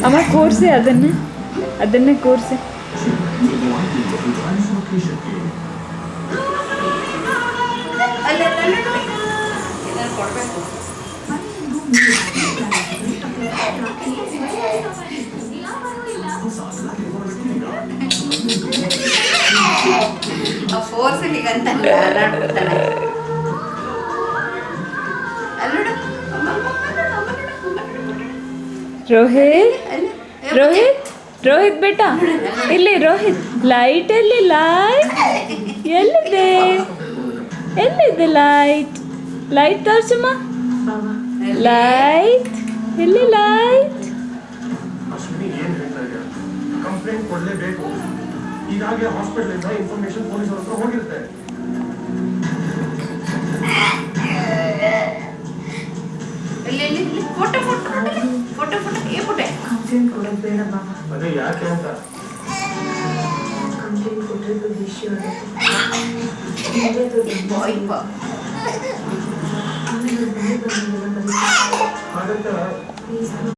ಅಮ್ಮ ಕೂರಿಸಿ ಅದನ್ನೇ ಕೂರಿಸಿ. ರೋಹಿತ್ ರೋಹಿತ್ ರೋಹಿತ್ ಬೇಟ, ಇಲ್ಲಿ ರೋಹಿತ್, ಲೈಟ್ ಎಲ್ಲಿ? ಲೈಟ್ ಎಲ್ಲಿದೆ? ಎಲ್ಲಿದೆ ಲೈಟ್? ಲೈಟ್ ತೋರ್ಸಮ್ಮ. ಲೈಟ್ ಎಲ್ಲಿ? ಲೈಟ್ ಕಂಪ್ಲೇಂಟ್ ಕೊಡಲೇಬೇಕು. ಈಗಾಗಲೇ ಹಾಸ್ಪಿಟಲ್ ಇಂದ ಇನ್ಫಾರ್ಮೇಶನ್ ಪೊಲೀಸ್ ಹತ್ರ ಹೋಗಿರುತ್ತೆ. ಫೋಟೋ ಫೋಟೋ ಫೋಟೋ ಫೋಟೋ ಏ ಫೋಟೋ ಕಂಪ್ಲೇಂಟ್ ಕೊಡೋದು ಬೇಡ ಬಾಬಾ. ಅದೇ ಯಾಕೆ ಅಂತ ಕಂಪ್ಲೇಂಟ್ ಕೊಟ್ಟರೆ ವಿಷಯ ಹಾಗಂತ